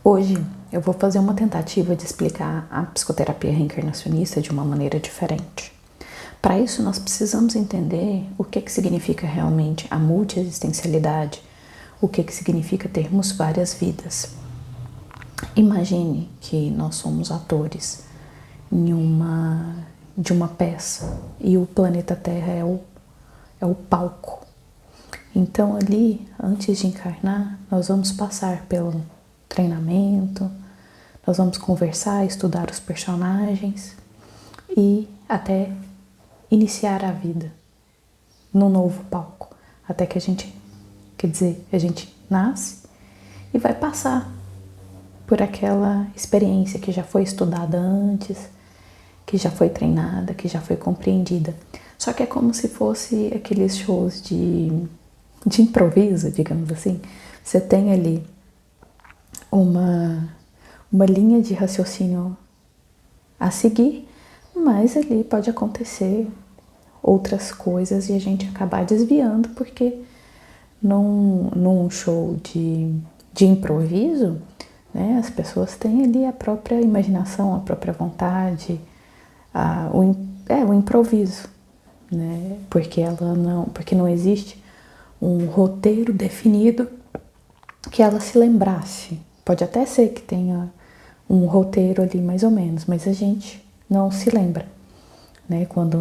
Hoje eu vou fazer uma tentativa de explicar a psicoterapia reencarnacionista de uma maneira diferente. Para isso, nós precisamos entender o que significa realmente a multiexistencialidade, o que significa termos várias vidas. Imagine que nós somos atores de uma peça e o planeta Terra é o palco. Então ali, antes de encarnar, nós vamos passar pelo treinamento, nós vamos conversar, estudar os personagens e até iniciar a vida no novo palco. Até que a gente nasce e vai passar por aquela experiência que já foi estudada antes, que já foi treinada, que já foi compreendida. Só que é como se fosse aqueles shows de improviso, digamos assim. Você tem ali uma linha de raciocínio a seguir, mas ali pode acontecer outras coisas e a gente acabar desviando, porque num show de improviso, né, as pessoas têm ali a própria imaginação, a própria vontade, o improviso, né, porque não existe um roteiro definido que ela se lembrasse. Pode até ser que tenha um roteiro ali mais ou menos, mas a gente não se lembra, né, quando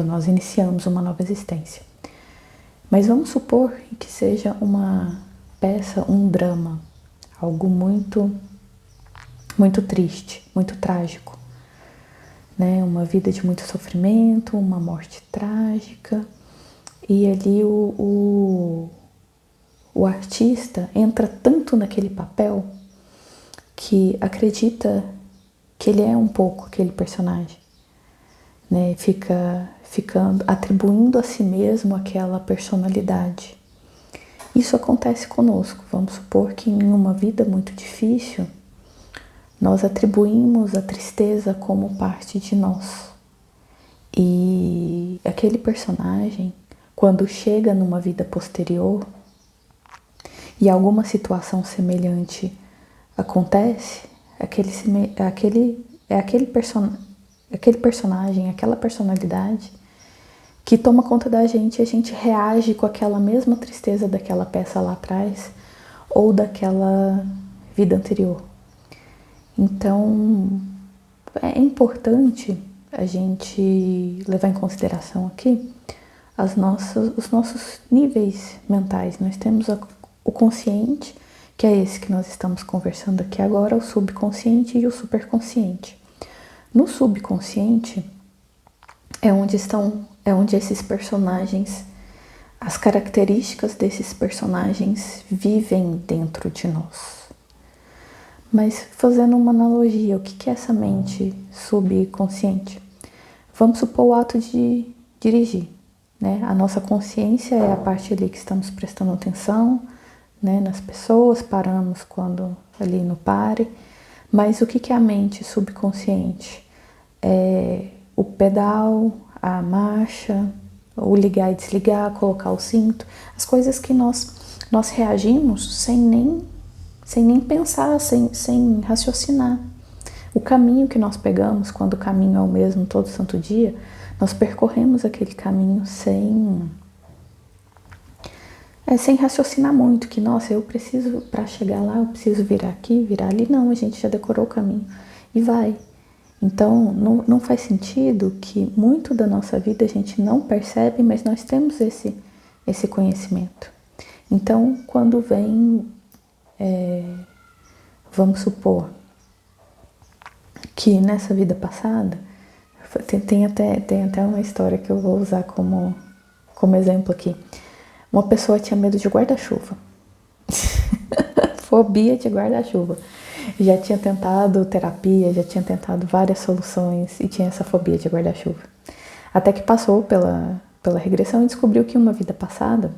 nós iniciamos uma nova existência. Mas vamos supor que seja uma peça, um drama, algo muito, muito triste, muito trágico, né, uma vida de muito sofrimento, uma morte trágica, e ali o artista entra tanto naquele papel que acredita que ele é um pouco aquele personagem, né? Atribuindo a si mesmo aquela personalidade. Isso acontece conosco. Vamos supor que em uma vida muito difícil, nós atribuímos a tristeza como parte de nós. E aquele personagem, quando chega numa vida posterior, e alguma situação semelhante acontece, aquele personagem, aquela personalidade que toma conta da gente e a gente reage com aquela mesma tristeza daquela peça lá atrás ou daquela vida anterior. Então, é importante a gente levar em consideração aqui os nossos níveis mentais. Nós temos o consciente, que é esse que nós estamos conversando aqui agora, o subconsciente e o superconsciente. No subconsciente é onde esses personagens, as características desses personagens vivem dentro de nós. Mas fazendo uma analogia, o que é essa mente subconsciente? Vamos supor o ato de dirigir, né? A nossa consciência é a parte ali que estamos prestando atenção, né, nas pessoas, paramos quando ali no pare, mas o que é a mente subconsciente? É o pedal, a marcha, o ligar e desligar, colocar o cinto, as coisas que nós reagimos sem nem pensar, sem raciocinar. O caminho que nós pegamos, quando o caminho é o mesmo todo santo dia, nós percorremos aquele caminho sem raciocinar muito, que nossa, eu preciso, para chegar lá, eu preciso virar aqui, virar ali. Não, a gente já decorou o caminho e vai. Então, não faz sentido que muito da nossa vida a gente não percebe, mas nós temos esse conhecimento. Então, quando vem, vamos supor que nessa vida passada, tem até uma história que eu vou usar como exemplo aqui. Uma pessoa tinha medo de guarda-chuva. Fobia de guarda-chuva. Já tinha tentado terapia, já tinha tentado várias soluções e tinha essa fobia de guarda-chuva. Até que passou pela regressão e descobriu que uma vida passada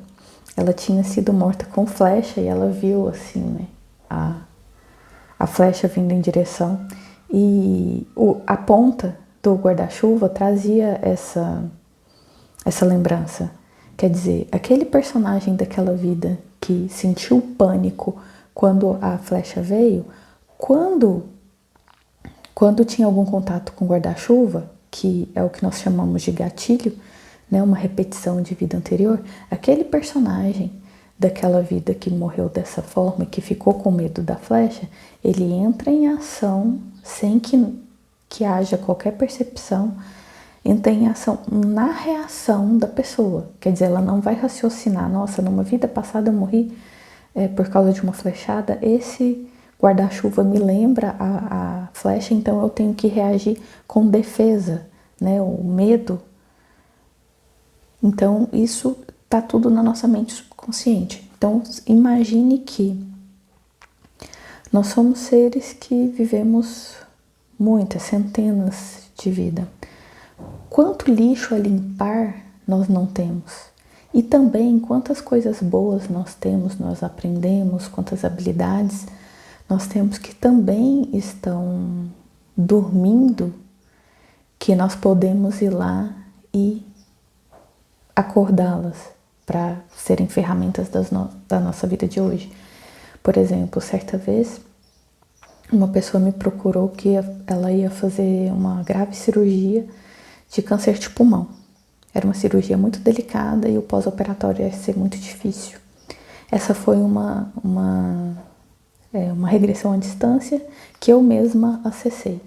ela tinha sido morta com flecha e ela viu assim, né, a flecha vindo em direção e a ponta do guarda-chuva trazia essa lembrança. Quer dizer, aquele personagem daquela vida que sentiu pânico quando a flecha veio, quando tinha algum contato com guarda-chuva, que é o que nós chamamos de gatilho, né, uma repetição de vida anterior, aquele personagem daquela vida que morreu dessa forma, que ficou com medo da flecha, ele entra em ação sem que haja qualquer percepção, entra em ação na reação da pessoa. Quer dizer, ela não vai raciocinar, nossa, numa vida passada eu morri por causa de uma flechada, esse guarda-chuva me lembra a flecha, então eu tenho que reagir com defesa, né? O medo. Então, isso tá tudo na nossa mente subconsciente. Então, imagine que nós somos seres que vivemos muitas, centenas de vidas. Quanto lixo a limpar nós não temos? E também quantas coisas boas nós temos, nós aprendemos, quantas habilidades nós temos que também estão dormindo, que nós podemos ir lá e acordá-las para serem ferramentas da nossa vida de hoje. Por exemplo, certa vez, uma pessoa me procurou que ela ia fazer uma grave cirurgia de câncer de pulmão. Era uma cirurgia muito delicada e o pós-operatório ia ser muito difícil. Essa foi uma regressão à distância que eu mesma acessei.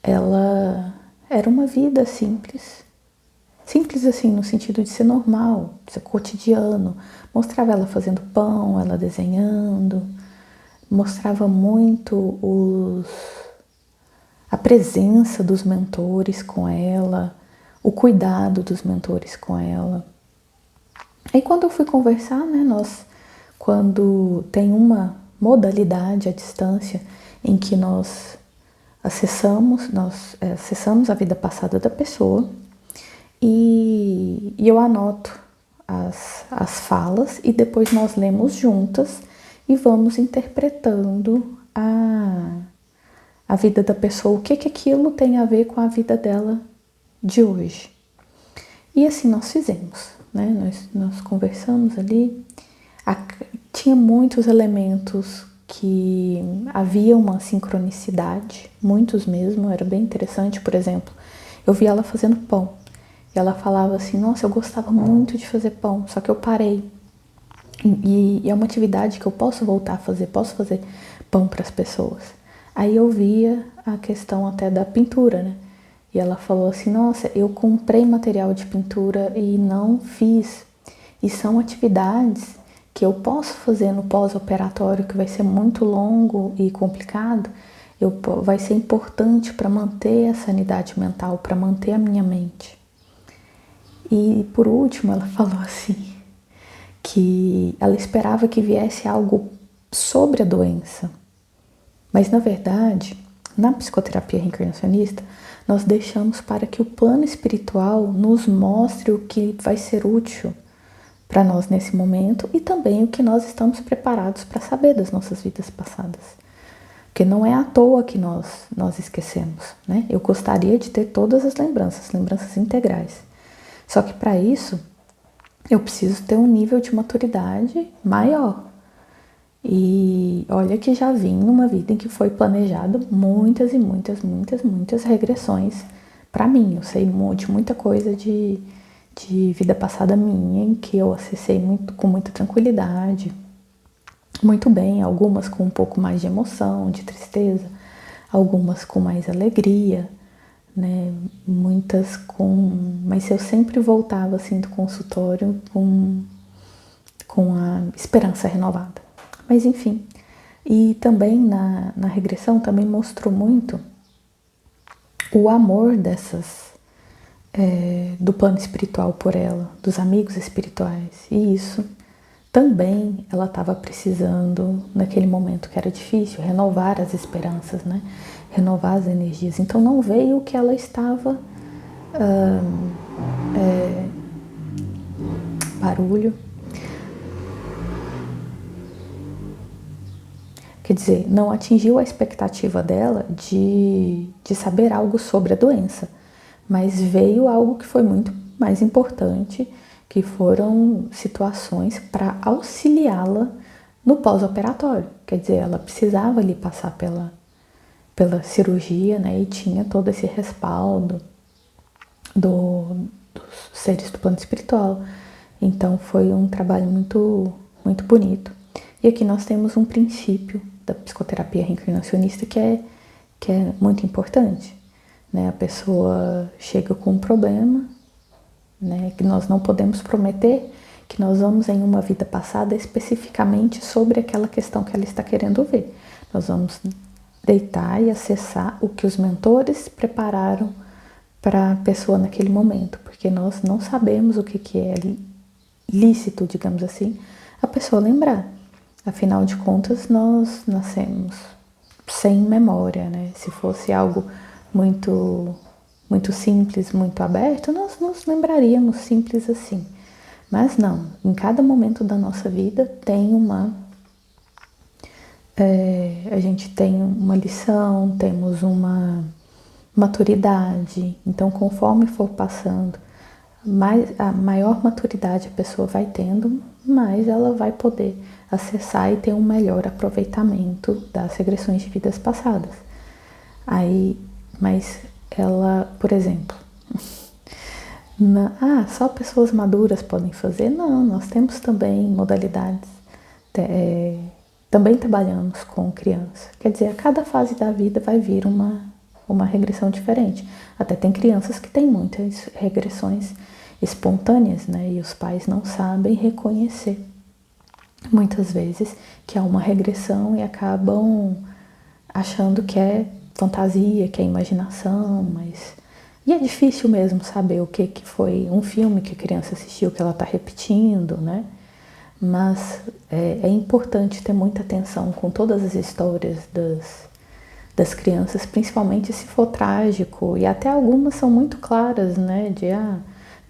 Ela era uma vida simples assim no sentido de ser normal, de ser cotidiano. Mostrava ela fazendo pão, ela desenhando, mostrava muito a presença dos mentores com ela, o cuidado dos mentores com ela. Aí quando eu fui conversar, né, quando tem uma modalidade à distância em que nós acessamos a vida passada da pessoa e eu anoto as falas e depois nós lemos juntas e vamos interpretando a vida da pessoa, o que aquilo tem a ver com a vida dela de hoje. E assim nós fizemos, né? Nós conversamos ali, tinha muitos elementos que havia uma sincronicidade, muitos mesmo, era bem interessante. Por exemplo, eu vi ela fazendo pão e ela falava assim, nossa, eu gostava muito de fazer pão, só que eu parei. E é uma atividade que eu posso voltar a fazer, posso fazer pão para as pessoas. Aí eu via a questão até da pintura, né? E ela falou assim, nossa, eu comprei material de pintura e não fiz. E são atividades que eu posso fazer no pós-operatório, que vai ser muito longo e complicado, vai ser importante para manter a sanidade mental, para manter a minha mente. E por último, ela falou assim, que ela esperava que viesse algo sobre a doença. Mas, na verdade, na psicoterapia reencarnacionista, nós deixamos para que o plano espiritual nos mostre o que vai ser útil para nós nesse momento e também o que nós estamos preparados para saber das nossas vidas passadas. Porque não é à toa que nós esquecemos, né? Eu gostaria de ter todas as lembranças integrais. Só que para isso, eu preciso ter um nível de maturidade maior. E olha que já vim numa vida em que foi planejado muitas e muitas regressões para mim. Eu sei de muita coisa de vida passada minha, em que eu acessei com muita tranquilidade, muito bem, algumas com um pouco mais de emoção, de tristeza, algumas com mais alegria, né? Muitas mas eu sempre voltava assim do consultório com a esperança renovada. Mas enfim, e também na regressão também mostrou muito o amor do plano espiritual por ela, dos amigos espirituais. E isso também ela estava precisando naquele momento que era difícil, renovar as esperanças, né? Renovar as energias. Então não veio o que ela estava... barulho. Quer dizer, não atingiu a expectativa dela de saber algo sobre a doença, mas veio algo que foi muito mais importante, que foram situações para auxiliá-la no pós-operatório. Quer dizer, ela precisava ali passar pela cirurgia, né? E tinha todo esse respaldo dos seres do plano espiritual. Então foi um trabalho muito, muito bonito. E aqui nós temos um princípio da psicoterapia reencarnacionista que é muito importante, né? A pessoa chega com um problema, né? Que nós não podemos prometer que nós vamos em uma vida passada especificamente sobre aquela questão que ela está querendo ver. Nós vamos deitar e acessar o que os mentores prepararam para a pessoa naquele momento, porque nós não sabemos o que é lícito, digamos assim, a pessoa lembrar. Afinal de contas, nós nascemos sem memória, né? Se fosse algo muito, muito simples, muito aberto, nós nos lembraríamos simples assim. Mas não, em cada momento da nossa vida tem a gente tem uma lição, temos uma maturidade. Então, conforme for passando, a maior maturidade a pessoa vai tendo, mais ela vai poder acessar e ter um melhor aproveitamento das regressões de vidas passadas. Mas ela, por exemplo, só pessoas maduras podem fazer? Não, nós temos também modalidades. Também trabalhamos com criança. Quer dizer, a cada fase da vida vai vir uma regressão diferente. Até tem crianças que têm muitas regressões espontâneas, né? E os pais não sabem reconhecer, muitas vezes, que há uma regressão e acabam achando que é fantasia, que é imaginação, E é difícil mesmo saber o que foi um filme que a criança assistiu, que ela está repetindo, né? Mas é importante ter muita atenção com todas as histórias das crianças, principalmente se for trágico, e até algumas são muito claras, né?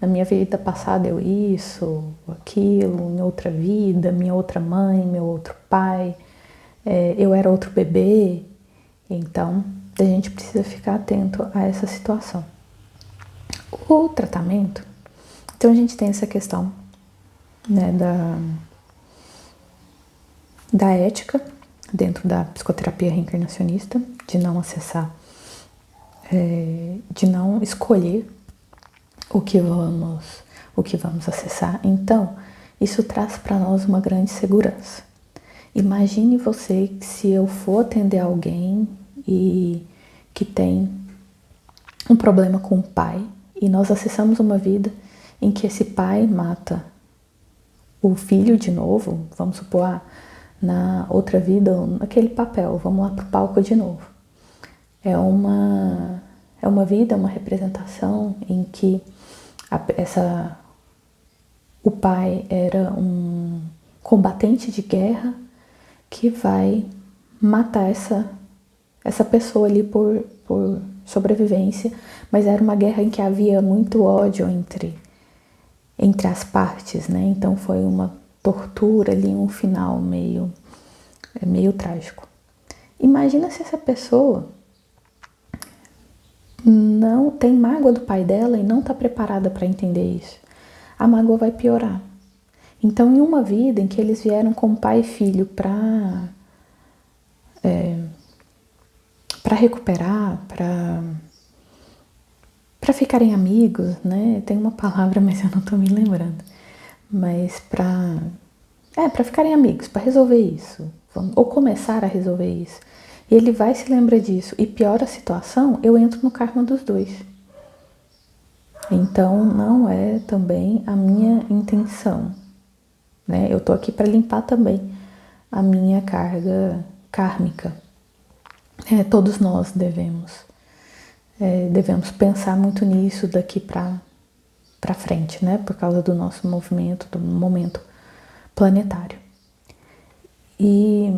Na minha vida passada eu isso, aquilo, em outra vida, minha outra mãe, meu outro pai, eu era outro bebê. Então, a gente precisa ficar atento a essa situação. O tratamento, então a gente tem essa questão, né, da ética dentro da psicoterapia reencarnacionista, de não acessar, de não escolher o que vamos acessar. Então, isso traz para nós uma grande segurança. Imagine você que se eu for atender alguém e que tem um problema com o pai, e nós acessamos uma vida em que esse pai mata o filho de novo, vamos supor, na outra vida, naquele papel, vamos lá pro palco de novo. É uma vida, uma representação em que o pai era um combatente de guerra que vai matar essa pessoa ali por sobrevivência, mas era uma guerra em que havia muito ódio entre as partes, né? Então foi uma tortura ali, um final meio trágico. Imagina se essa pessoa não tem mágoa do pai dela e não está preparada para entender isso. A mágoa vai piorar. Então, em uma vida em que eles vieram como pai e filho para recuperar, para ficarem amigos, né? Tem uma palavra, mas eu não estou me lembrando. Mas para ficarem amigos, para resolver isso, ou começar a resolver isso. E ele vai se lembrar disso e piora a situação, eu entro no karma dos dois. Então, não é também a minha intenção, né? Eu tô aqui para limpar também a minha carga kármica. Todos nós devemos pensar muito nisso daqui para frente, né? Por causa do nosso movimento, do momento planetário. E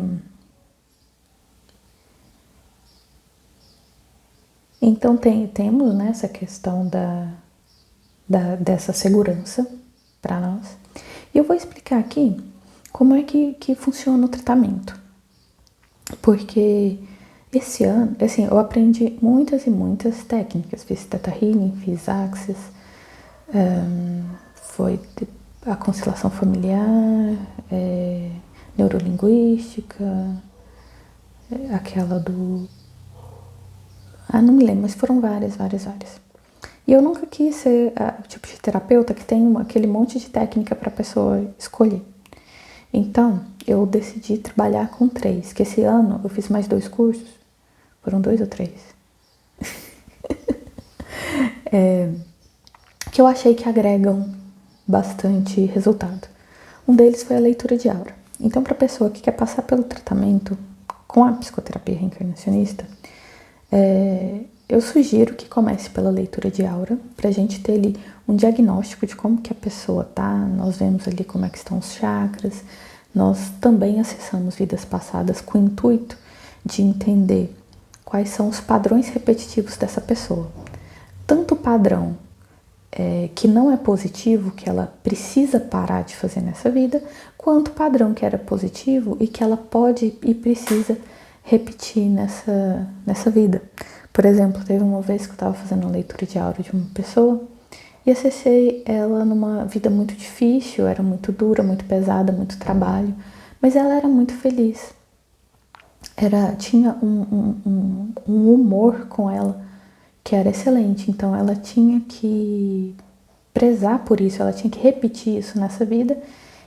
então temos, né, essa questão dessa segurança para nós. E eu vou explicar aqui como é que funciona o tratamento. Porque esse ano, assim, eu aprendi muitas e muitas técnicas. Fiz Theta Healing, fiz Axis, foi a constelação familiar, neurolinguística, aquela do... não me lembro, mas foram várias. E eu nunca quis ser o tipo de terapeuta que tem aquele monte de técnica para a pessoa escolher. Então, eu decidi trabalhar com 3, que esse ano eu fiz mais 2 cursos, foram 2 ou 3, que eu achei que agregam bastante resultado. Um deles foi a leitura de aura. Então, para a pessoa que quer passar pelo tratamento com a psicoterapia reencarnacionista, eu sugiro que comece pela leitura de aura, para a gente ter ali um diagnóstico de como que a pessoa tá. Nós vemos ali como é que estão os chakras. Nós também acessamos vidas passadas com o intuito de entender quais são os padrões repetitivos dessa pessoa. Tanto o padrão que não é positivo, que ela precisa parar de fazer nessa vida, quanto o padrão que era positivo e que ela pode e precisa repetir nessa vida. Por exemplo, teve uma vez que eu estava fazendo uma leitura de aura de uma pessoa e acessei ela numa vida muito difícil, era muito dura, muito pesada, muito trabalho, mas ela era muito feliz. Tinha um humor com ela que era excelente, então ela tinha que prezar por isso, ela tinha que repetir isso nessa vida.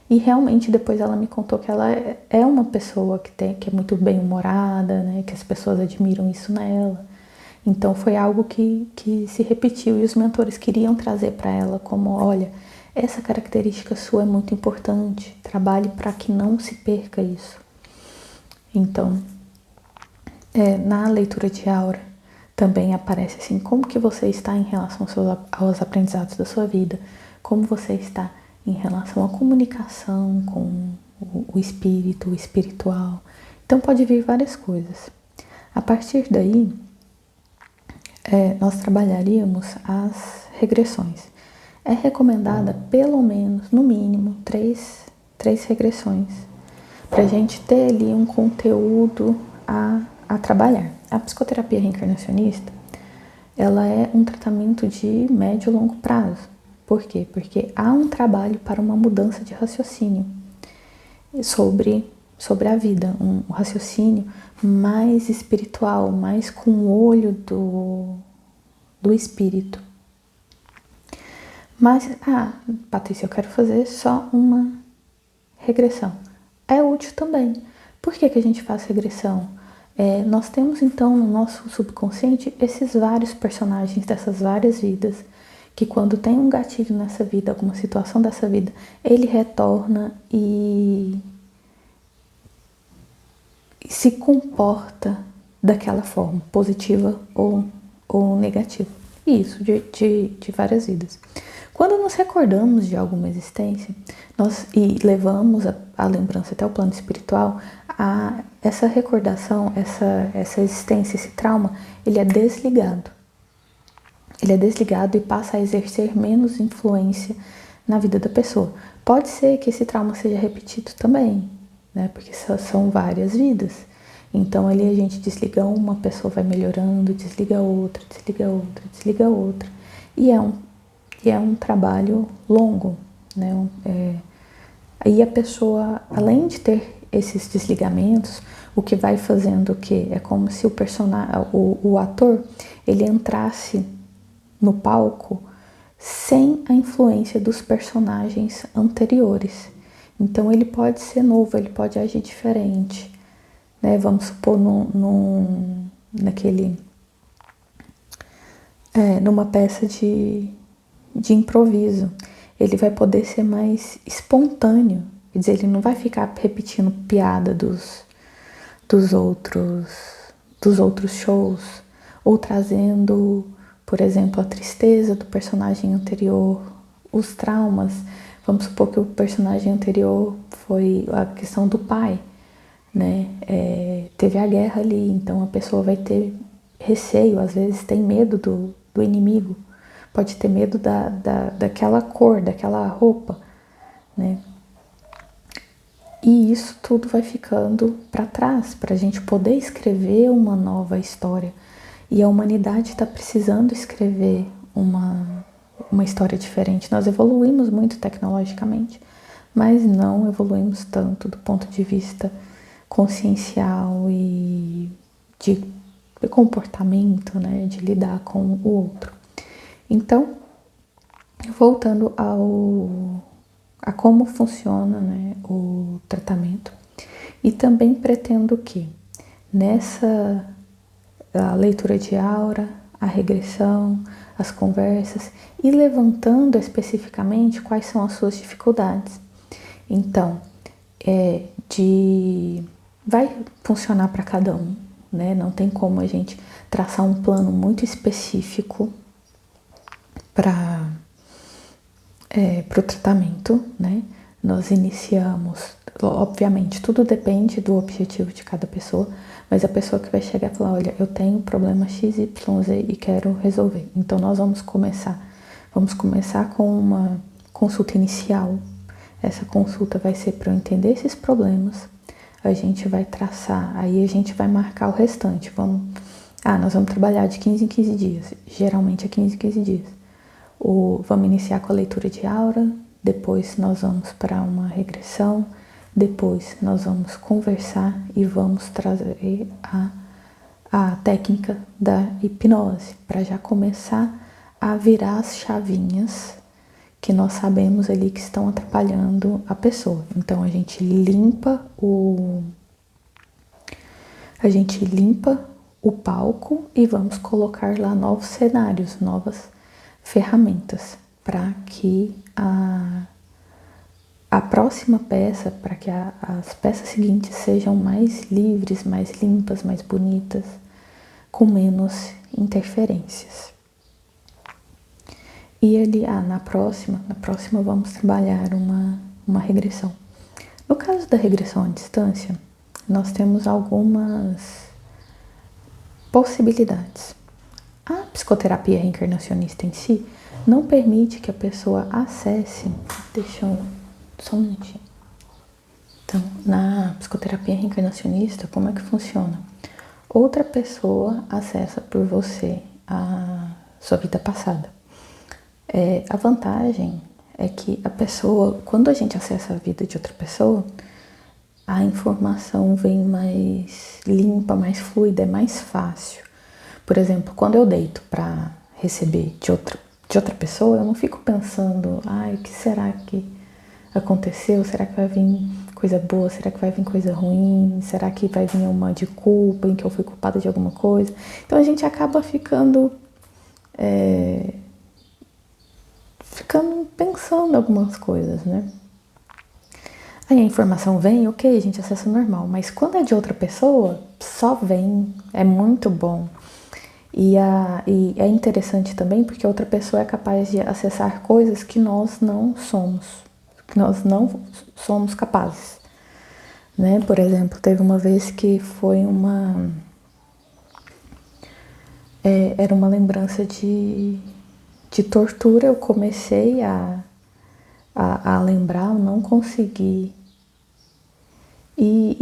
E realmente depois ela me contou que ela é uma pessoa que é muito bem-humorada, né? Que as pessoas admiram isso nela. Então foi algo que se repetiu e os mentores queriam trazer para ela como, olha, essa característica sua é muito importante, trabalhe para que não se perca isso. Então, na leitura de aura também aparece assim, como que você está em relação aos aprendizados da sua vida, como você está em relação à comunicação com o espírito, o espiritual. Então pode vir várias coisas. A partir daí, nós trabalharíamos as regressões. É recomendada pelo menos, no mínimo, três regressões, para a gente ter ali um conteúdo a trabalhar. A psicoterapia reencarnacionista, ela é um tratamento de médio e longo prazo. Por quê? Porque há um trabalho para uma mudança de raciocínio sobre a vida, um raciocínio mais espiritual, mais com o olho do espírito. Mas, Patrícia, eu quero fazer só uma regressão. É útil também. Por que a gente faz regressão? Nós temos então no nosso subconsciente esses vários personagens dessas várias vidas, que quando tem um gatilho nessa vida, alguma situação dessa vida, ele retorna e se comporta daquela forma, positiva ou negativa. E isso de várias vidas. Quando nos recordamos de alguma existência, e levamos a lembrança até o plano espiritual, essa recordação, essa existência, esse trauma, ele é desligado. Ele é desligado e passa a exercer menos influência na vida da pessoa. Pode ser que esse trauma seja repetido também, né? Porque são várias vidas. Então ali a gente desliga uma, pessoa vai melhorando, desliga outra, desliga outra, desliga outra. E é um trabalho longo, né? Aí a pessoa, além de ter esses desligamentos, o que vai fazendo o quê? É como se o ator, ele entrasse no palco sem a influência dos personagens anteriores. Então ele pode ser novo, ele pode agir diferente, né? Vamos supor numa peça de improviso, ele vai poder ser mais espontâneo, quer dizer, ele não vai ficar repetindo piada dos outros shows, ou trazendo, por exemplo, a tristeza do personagem anterior, os traumas. Vamos supor que o personagem anterior foi a questão do pai, né? Teve a guerra ali, então a pessoa vai ter receio, às vezes tem medo do inimigo, pode ter medo daquela cor, daquela roupa, né? E isso tudo vai ficando para trás, para a gente poder escrever uma nova história. E a humanidade está precisando escrever uma história diferente. Nós evoluímos muito tecnologicamente, mas não evoluímos tanto do ponto de vista consciencial e de comportamento, né, de lidar com o outro. Então, voltando a como funciona, né, o tratamento, e também pretendo que nessa a leitura de aura, a regressão, as conversas e levantando especificamente quais são as suas dificuldades. Então, vai funcionar para cada um, né? Não tem como a gente traçar um plano muito específico para o tratamento, né? Nós iniciamos, obviamente, tudo depende do objetivo de cada pessoa, mas a pessoa que vai chegar e falar, olha, eu tenho problema XYZ e quero resolver. Então nós vamos começar com uma consulta inicial. Essa consulta vai ser para eu entender esses problemas, a gente vai traçar, aí a gente vai marcar o restante. Nós vamos trabalhar de 15 em 15 dias, geralmente é 15 em 15 dias. Vamos iniciar com a leitura de aura, depois nós vamos para uma regressão, depois nós vamos conversar e vamos trazer a técnica da hipnose, para já começar a virar as chavinhas que nós sabemos ali que estão atrapalhando a pessoa. Então a gente limpa o palco e vamos colocar lá novos cenários, novas ferramentas para que a próxima peça, para que as peças seguintes sejam mais livres, mais limpas, mais bonitas, com menos interferências. E ali, na próxima vamos trabalhar uma regressão. No caso da regressão à distância, nós temos algumas possibilidades. A psicoterapia reencarnacionista em si não permite que a pessoa acesse. Só um minutinho. Então, na psicoterapia reencarnacionista, como é que funciona? Outra pessoa acessa por você a sua vida passada. A vantagem é que a pessoa, quando a gente acessa a vida de outra pessoa, a informação vem mais limpa, mais fluida, é mais fácil. Por exemplo, quando eu deito para receber de outra pessoa, eu não fico pensando, o que será que aconteceu? Será que vai vir coisa boa? Será que vai vir coisa ruim? Será que vai vir uma de culpa, em que eu fui culpada de alguma coisa? Então a gente acaba ficando pensando algumas coisas, né? Aí a informação vem, ok, a gente acessa normal, mas quando é de outra pessoa, só vem, é muito bom. E é interessante também porque a outra pessoa é capaz de acessar coisas que nós não somos capazes, né? Por exemplo, teve uma vez que foi era uma lembrança de tortura, eu comecei a lembrar, eu não consegui. E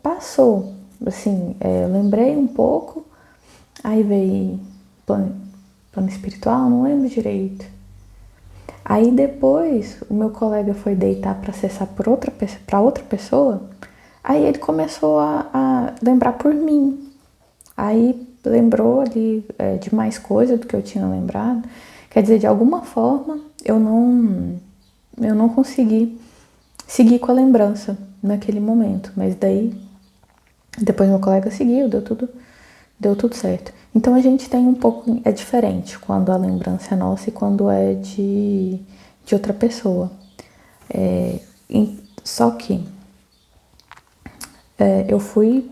passou, assim, eu lembrei um pouco, aí veio plano espiritual, não lembro direito. Aí depois o meu colega foi deitar para acessar para outra pessoa, aí ele começou a lembrar por mim. Aí lembrou ali de mais coisa do que eu tinha lembrado. Quer dizer, de alguma forma eu não consegui seguir com a lembrança naquele momento, mas daí depois meu colega seguiu, deu tudo certo. Então a gente tem um pouco, é diferente quando a lembrança é nossa e quando é de outra pessoa. Só que eu fui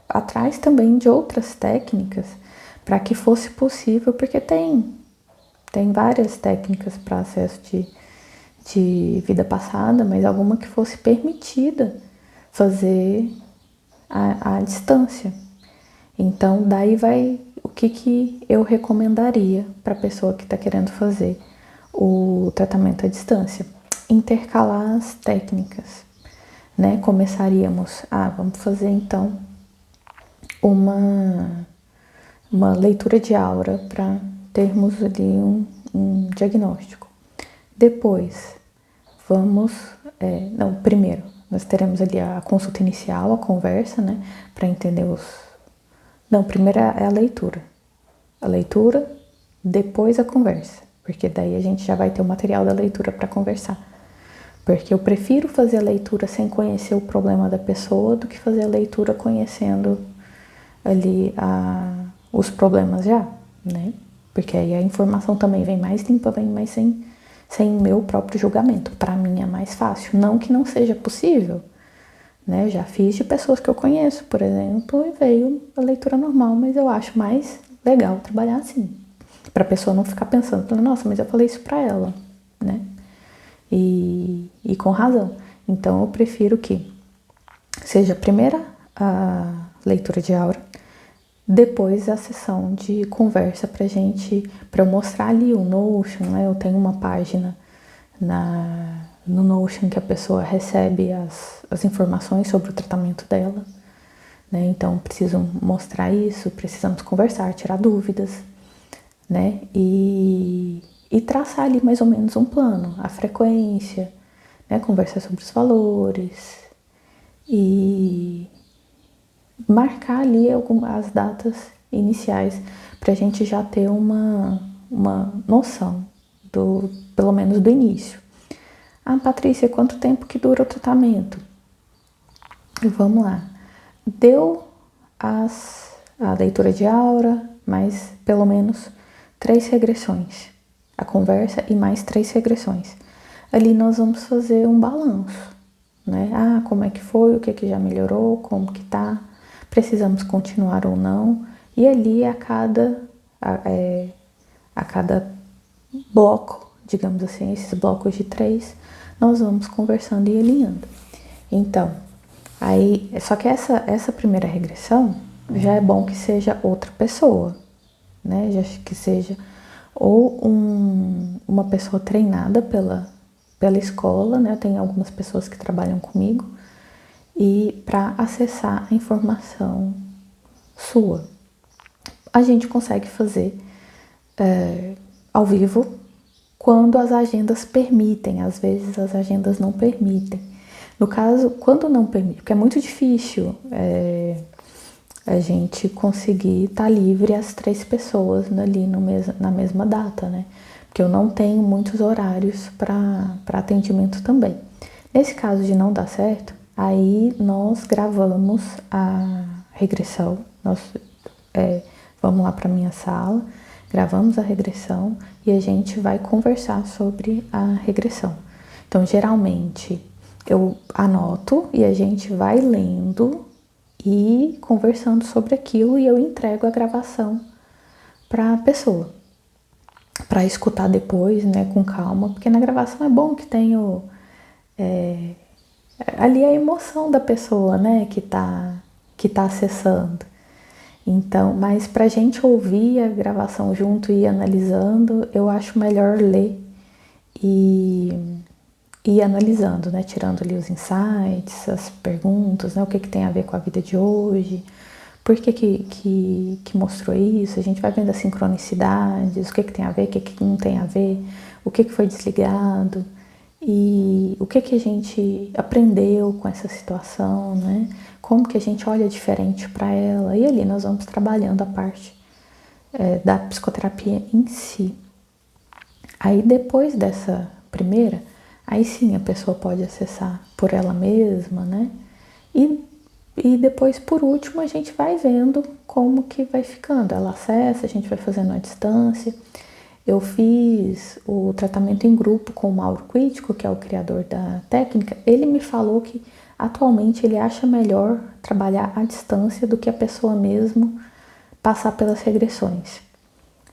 atrás também de outras técnicas para que fosse possível, porque tem várias técnicas para acesso de vida passada, mas alguma que fosse permitida fazer à distância. Então, daí vai o que eu recomendaria para a pessoa que está querendo fazer o tratamento à distância. Intercalar as técnicas, né? Começaríamos, vamos fazer então uma leitura de aura para termos ali um diagnóstico. Depois, primeiro, nós teremos ali a consulta inicial, a conversa, né, para entender primeiro é a leitura. A leitura, depois a conversa, porque daí a gente já vai ter o material da leitura para conversar. Porque eu prefiro fazer a leitura sem conhecer o problema da pessoa do que fazer a leitura conhecendo ali os problemas já, né? Porque aí a informação também vem mais limpa, vem mais sem meu próprio julgamento. Para mim é mais fácil. Não que não seja possível, né? Já fiz de pessoas que eu conheço, por exemplo, e veio a leitura normal, mas eu acho mais legal trabalhar assim. Para a pessoa não ficar pensando, nossa, mas eu falei isso para ela, né? E com razão. Então eu prefiro que seja a primeira a leitura de aura, depois a sessão de conversa para eu mostrar ali o Notion, né? Eu tenho uma página no Notion que a pessoa recebe as informações sobre o tratamento dela, né? Então preciso mostrar isso, precisamos conversar, tirar dúvidas, né? E traçar ali mais ou menos um plano, a frequência, né? Conversar sobre os valores e marcar ali as datas iniciais para a gente já ter uma noção pelo menos do início. Ah, Patrícia, quanto tempo que dura o tratamento? Vamos lá. Deu a leitura de aura, mais pelo menos 3 regressões. A conversa e mais 3 regressões. Ali nós vamos fazer um balanço, né? Ah, como é que foi, o que já melhorou, como que tá, precisamos continuar ou não. E ali a cada bloco, digamos assim, esses blocos de 3, nós vamos conversando e alinhando. Então, aí, só que essa primeira regressão já é bom que seja outra pessoa, né? Já que seja ou uma pessoa treinada pela escola, né? Tem algumas pessoas que trabalham comigo e para acessar a informação sua. A gente consegue fazer ao vivo quando as agendas permitem, às vezes as agendas não permitem. No caso, quando não permite, porque é muito difícil a gente conseguir estar livre as 3 pessoas ali na mesma data, né? Porque eu não tenho muitos horários para atendimento também. Nesse caso de não dar certo, aí nós gravamos a regressão, vamos lá para minha sala, gravamos a regressão e a gente vai conversar sobre a regressão. Então, geralmente, eu anoto e a gente vai lendo e conversando sobre aquilo e eu entrego a gravação para a pessoa, para escutar depois, né, com calma, porque na gravação é bom que tenha ali a emoção da pessoa, né, que tá acessando. Então, mas pra gente ouvir a gravação junto e ir analisando, eu acho melhor ler e ir analisando, né? Tirando ali os insights, as perguntas, né? O que tem a ver com a vida de hoje, por que mostrou isso, a gente vai vendo as sincronicidades, o que tem a ver, o que não tem a ver, o que foi desligado e o que a gente aprendeu com essa situação, né? Como que a gente olha diferente para ela. E ali nós vamos trabalhando a parte da psicoterapia em si. Aí depois dessa primeira, aí sim a pessoa pode acessar por ela mesma, né? E depois, por último, a gente vai vendo como que vai ficando. Ela acessa, a gente vai fazendo à distância. Eu fiz o tratamento em grupo com o Mauro Quitico, que é o criador da técnica. Ele me falou que atualmente ele acha melhor trabalhar à distância do que a pessoa mesmo passar pelas regressões.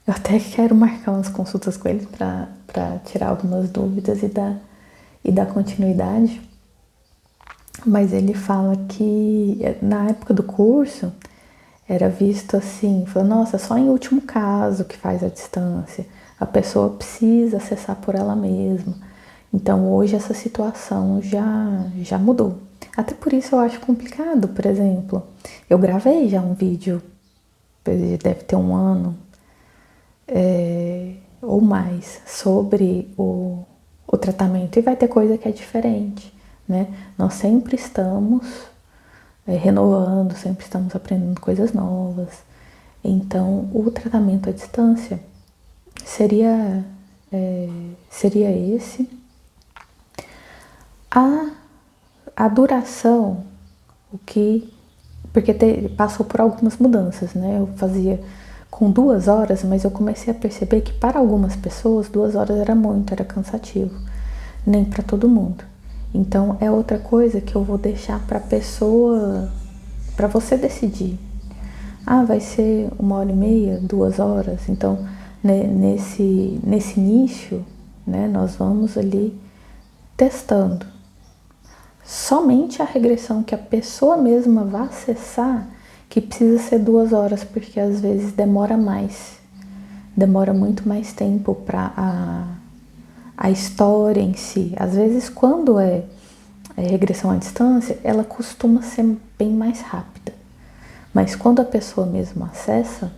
Eu até quero marcar umas consultas com ele para tirar algumas dúvidas e dar continuidade. Mas ele fala que na época do curso era visto assim, falou, nossa, só em último caso que faz a distância. A pessoa precisa acessar por ela mesma. Então hoje essa situação já mudou. Até por isso eu acho complicado, por exemplo, eu gravei já um vídeo, deve ter um ano ou mais, sobre o tratamento. E vai ter coisa que é diferente, né? Nós sempre estamos renovando, sempre estamos aprendendo coisas novas. Então, o tratamento à distância seria esse. A duração, porque passou por algumas mudanças, né? Eu fazia com 2 horas, mas eu comecei a perceber que para algumas pessoas 2 horas era muito, era cansativo, nem para todo mundo. Então é outra coisa que eu vou deixar para pessoa, para você decidir. Vai ser 1h30, 2 horas. Então nesse início, né, nós vamos ali testando. Somente a regressão que a pessoa mesma vai acessar que precisa ser 2 horas, porque às vezes demora muito mais tempo para a história em si. Às vezes, quando é regressão à distância, ela costuma ser bem mais rápida, mas quando a pessoa mesma acessa,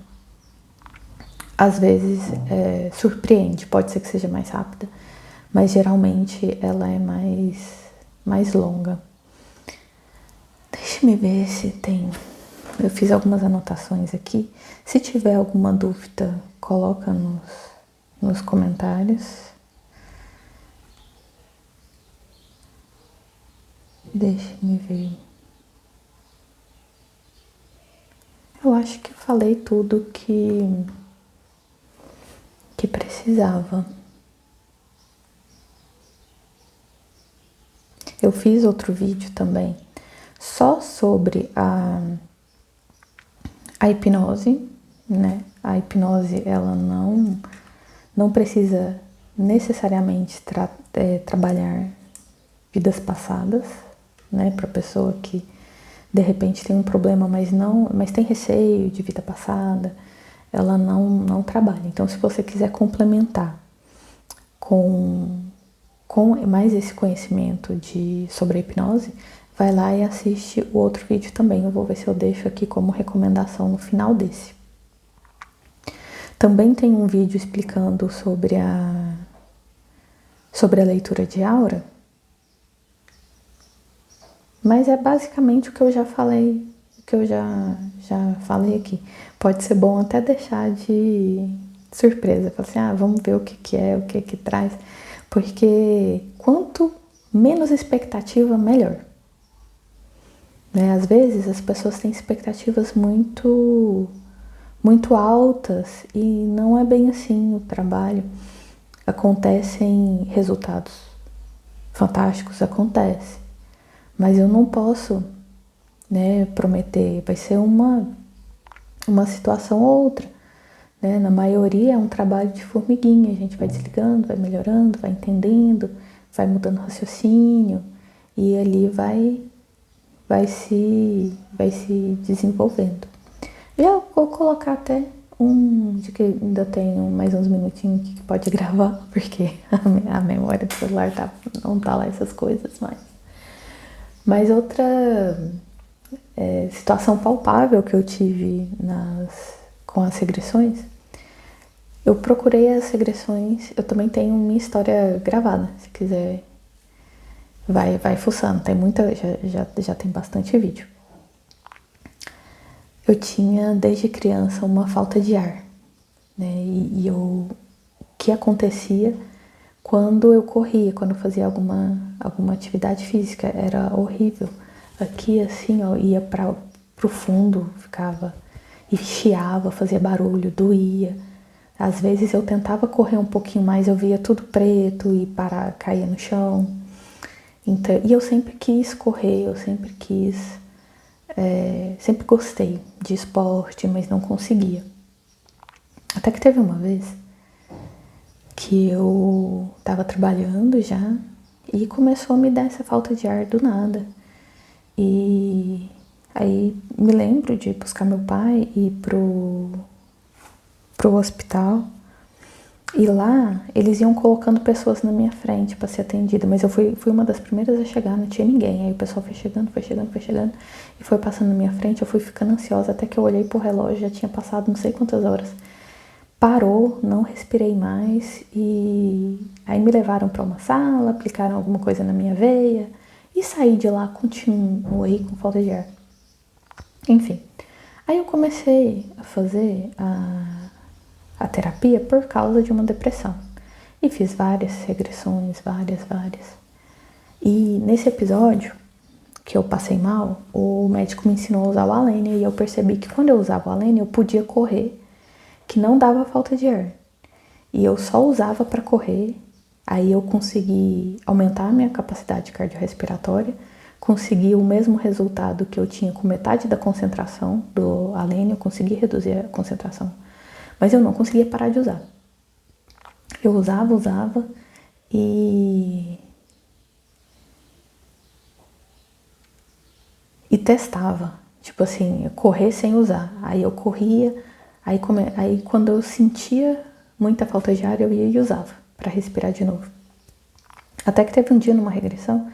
às vezes surpreende. Pode ser que seja mais rápida, mas geralmente ela é mais longa. Deixa-me ver se tem. Eu fiz algumas anotações aqui. Se tiver alguma dúvida, coloca nos comentários. Deixa-me ver. Eu acho que falei tudo que precisava. Eu fiz outro vídeo também só sobre a hipnose, né? A hipnose, ela não precisa necessariamente trabalhar vidas passadas, né? Para pessoa que de repente tem um problema, mas tem receio de vida passada, ela não trabalha. Então, se você quiser complementar com mais esse conhecimento sobre a hipnose, vai lá e assiste o outro vídeo também. Eu vou ver se eu deixo aqui como recomendação no final desse. Também tem um vídeo explicando sobre a leitura de aura, mas é basicamente o que eu já falei, aqui. Pode ser bom até deixar de surpresa, falar assim, vamos ver o que é, o que traz, porque quanto menos expectativa, melhor. Né? Às vezes as pessoas têm expectativas muito altas e não é bem assim o trabalho. Acontecem resultados fantásticos, acontece, mas eu não posso, né, prometer. Vai ser uma situação ou outra, né? Na maioria é um trabalho de formiguinha, a gente vai desligando, vai melhorando, vai entendendo, vai mudando o raciocínio e ali vai se desenvolvendo. Já vou colocar até de que ainda tenho mais uns minutinhos que pode gravar, porque a memória do celular não tá lá essas coisas mais. Mas outra situação palpável que eu tive com as regressões, eu procurei as regressões, eu também tenho minha história gravada, se quiser vai fuçando, tem muita, já tem bastante vídeo. Eu tinha desde criança uma falta de ar, né? O que acontecia quando eu corria, quando eu fazia alguma atividade física, era horrível. Aqui assim, ó, ia pro fundo, ficava e chiava, fazia barulho, doía. Às vezes eu tentava correr um pouquinho mais, eu via tudo preto e caía no chão. Então, e eu sempre quis correr, eu sempre gostei de esporte, mas não conseguia. Até que teve uma vez que eu tava trabalhando já e começou a me dar essa falta de ar do nada. E aí me lembro de buscar meu pai e ir pro hospital. E lá eles iam colocando pessoas na minha frente para ser atendida, mas eu fui uma das primeiras a chegar, não tinha ninguém. Aí o pessoal foi chegando e foi passando na minha frente. Eu fui ficando ansiosa até que eu olhei pro relógio, já tinha passado não sei quantas horas. parou, não respirei mais e aí me levaram para uma sala, aplicaram alguma coisa na minha veia e saí de lá, continuei com falta de ar. Enfim, aí eu comecei a fazer a terapia por causa de uma depressão e fiz várias regressões, várias. E nesse episódio que eu passei mal, o médico me ensinou a usar o Alenia e eu percebi que quando eu usava o Alenia eu podia correr, que não dava falta de ar. E eu só usava para correr, aí eu consegui aumentar a minha capacidade cardiorrespiratória, consegui o mesmo resultado que eu tinha com metade da concentração do Alenia, eu consegui reduzir a concentração, mas eu não conseguia parar de usar. Eu usava e testava, tipo assim, correr sem usar. Aí eu corria, aí quando eu sentia muita falta de ar, eu ia e usava para respirar de novo. Até que teve um dia numa regressão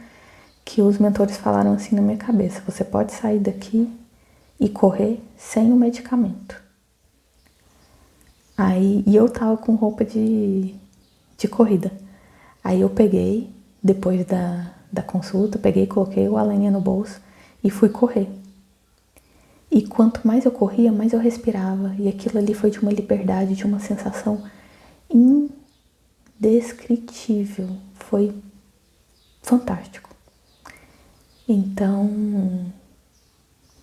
que os mentores falaram assim na minha cabeça: você pode sair daqui e correr sem o medicamento. Aí, e eu tava com roupa de corrida. Aí eu peguei, depois da consulta, peguei, coloquei o Alenia no bolso e fui correr. E quanto mais eu corria, mais eu respirava. E aquilo ali foi de uma liberdade, de uma sensação indescritível. Foi fantástico. Então,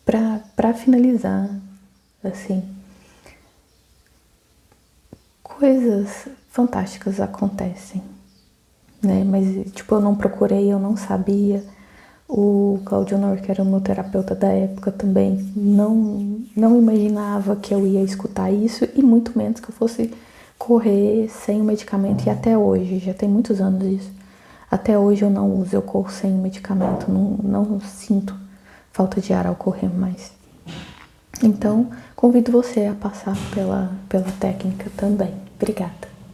pra finalizar, assim, coisas fantásticas acontecem, né? Mas, tipo, eu não procurei, eu não sabia. O Claudio Honor, que era o meu terapeuta da época, também não imaginava que eu ia escutar isso e muito menos que eu fosse correr sem o medicamento. E até hoje, já tem muitos anos isso, até hoje eu não uso, eu corro sem o medicamento, não sinto falta de ar ao correr mais. Então, convido você a passar pela técnica também. Obrigada.